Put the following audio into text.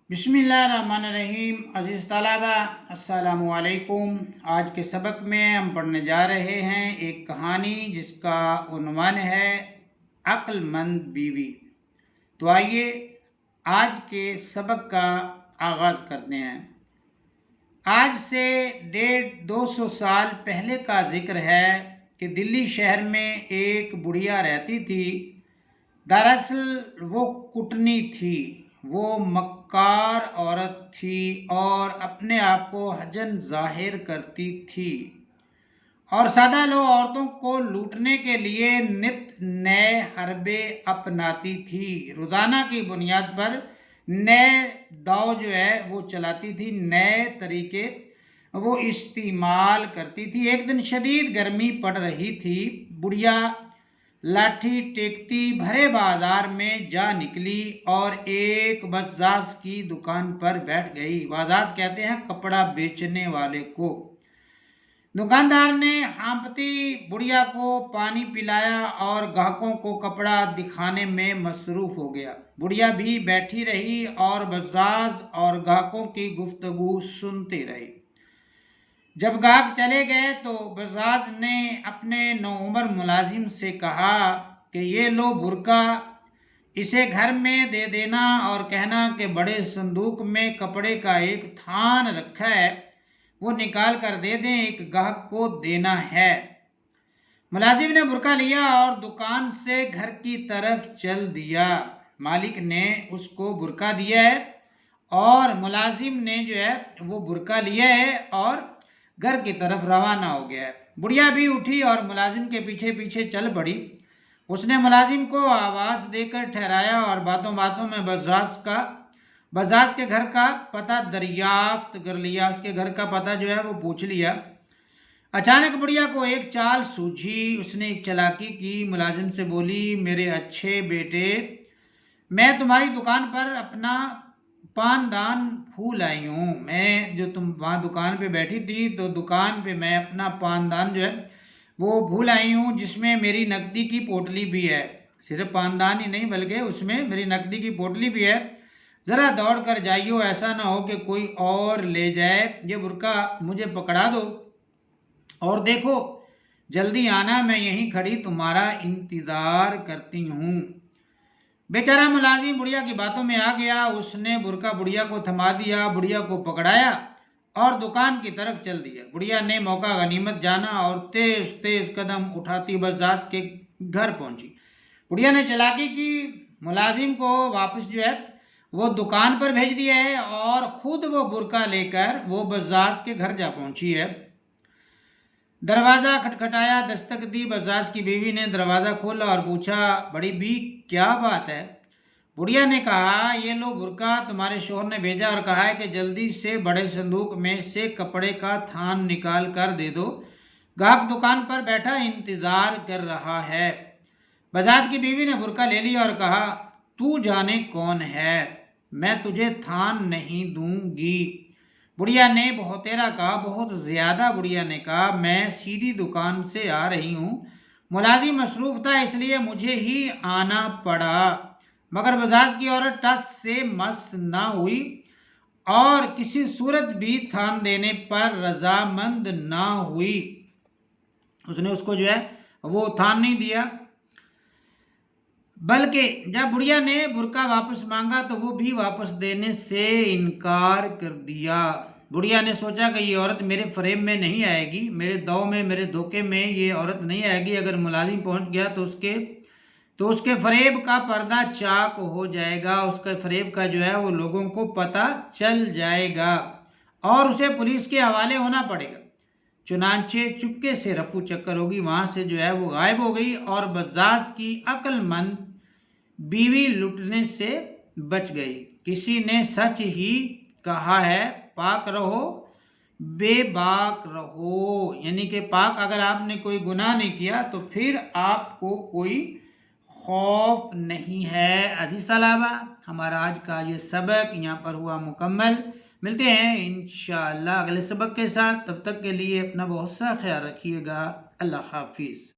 बिस्मिल्लाहिर्रहमानिर्रहीम। अज़ीज़ तलबा अस्सलामु अलैकुम। आज के सबक में हम पढ़ने जा रहे हैं एक कहानी जिसका उन्वान है अक्लमंद बीवी। तो आइए आज के सबक का आगाज़ करते हैं। आज से 150-200 साल पहले का जिक्र है कि दिल्ली शहर में एक बुढ़िया रहती थी। दरअसल वो कुटनी थी, वो मक्कार औरत थी और अपने आप को हजन जाहिर करती थी और सादा लो औरतों को लूटने के लिए नित नए हरबे अपनाती थी। रोज़ाना की बुनियाद पर नए दाव जो है वो चलाती थी, नए तरीके वो इस्तेमाल करती थी। एक दिन शदीद गर्मी पड़ रही थी। बुढ़िया लाठी टेकती भरे बाजार में जा निकली और एक बज़ाज़ की दुकान पर बैठ गई। बज़ाज़ कहते हैं कपड़ा बेचने वाले को। दुकानदार ने हाँफती बुढ़िया को पानी पिलाया और ग्राहकों को कपड़ा दिखाने में मसरूफ़ हो गया। बुढ़िया भी बैठी रही और बज़ाज़ और ग्राहकों की गुफ्तगू सुनती रही। जब ग्राहक चले गए तो बज़ाज़ ने अपने नौउम्र मुलाजिम से कहा कि ये लो बुरका, इसे घर में दे देना और कहना कि बड़े संदूक में कपड़े का एक थान रखा है, वो निकाल कर दे दें, एक ग्राहक को देना है। मुलाजिम ने बुरका लिया और दुकान से घर की तरफ चल दिया। मालिक ने उसको बुरका दिया है और मुलाजिम ने जो है वो बुरका लिया है और घर की तरफ रवाना हो गया है। बुढ़िया भी उठी और मुलाजिम के पीछे पीछे चल पड़ी। उसने मुलाजिम को आवाज़ देकर ठहराया और बातों बातों में बज़ाज़ के घर का पता दरियाफ्त कर लिया। उसके घर का पता जो है वो पूछ लिया। अचानक बुढ़िया को एक चाल सूझी। उसने एक चालाकी की। मुलाजिम से बोली, मेरे अच्छे बेटे, मैं तुम्हारी दुकान पर अपना पानदान फूल आई हूँ। मैं जो तुम वहाँ दुकान पे बैठी थी तो दुकान पे मैं अपना पानदान जो है वो भूल आई हूँ, जिसमें मेरी नकदी की पोटली भी है। सिर्फ पानदान ही नहीं बल्कि उसमें मेरी नकदी की पोटली भी है। ज़रा दौड़ कर जाइयो, ऐसा ना हो कि कोई और ले जाए। ये बुरका मुझे पकड़ा दो और देखो, जल्दी आना, मैं यहीं खड़ी तुम्हारा इंतज़ार करती हूँ। बेचारा मुलाजिम बुढ़िया की बातों में आ गया। उसने बुरका बुढ़िया को थमा दिया, बुढ़िया को पकड़ाया और दुकान की तरफ चल दिया। बुढ़िया ने मौका गनीमत जाना और तेज तेज कदम उठाती बज़ाज़ के घर पहुंची। बुढ़िया ने चालाकी की, मुलाजिम को वापस जो है वो दुकान पर भेज दिया है और ख़ुद वो बुरका लेकर वो बज़ाज़ के घर जा पहुंची है। दरवाज़ा खटखटाया, दस्तक दी। बज़ाज़ की बीवी ने दरवाज़ा खोला और पूछा, बड़ी भी क्या बात है? बुढ़िया ने कहा, ये लो बुरका तुम्हारे शोहर ने भेजा और कहा है कि जल्दी से बड़े संदूक में से कपड़े का थान निकाल कर दे दो। ग्राहक दुकान पर बैठा इंतज़ार कर रहा है। बज़ाज़ की बीवी ने बुरका ले लिया और कहा, तू जाने कौन है, मैं तुझे थान नहीं दूंगी। बुढ़िया ने बहुतेरा कहा, बहुत ज़्यादा। बुढ़िया ने कहा, मैं सीधी दुकान से आ रही हूँ, मुलाजिम मसरूफ़ था इसलिए मुझे ही आना पड़ा। मगर बज़ाज़ की औरत टस से मस ना हुई और किसी सूरत भी थान देने पर रजामंद ना हुई। उसने उसको जो है वो थान नहीं दिया, बल्कि जब बुढ़िया ने बुरका वापस मांगा तो वो भी वापस देने से इनकार कर दिया। बुढ़िया ने सोचा कि ये औरत मेरे फरेब में नहीं आएगी, मेरे दौ में, मेरे धोखे में ये औरत नहीं आएगी। अगर मुलाजिम पहुंच गया तो उसके फरेब का पर्दा चाक हो जाएगा, उसके फरेब का जो है वो लोगों को पता चल जाएगा और उसे पुलिस के हवाले होना पड़ेगा। चुनांचे चुपके से रफू चक्कर होगी, वहाँ से जो है वो गायब हो गई और बज़ाज़ की अक्लमंद बीवी लुटने से बच गई। किसी ने सच ही कहा है, पाक रहो बेबाक रहो। यानी कि पाक अगर आपने कोई गुनाह नहीं किया तो फिर आपको कोई खौफ नहीं है। अज़ीज़ तलबा, हमारा आज का ये सबक यहाँ पर हुआ मुकम्मल। मिलते हैं इंशाअल्लाह अगले सबक के साथ। तब तक के लिए अपना बहुत सा ख्याल रखिएगा। अल्लाह हाफिज़।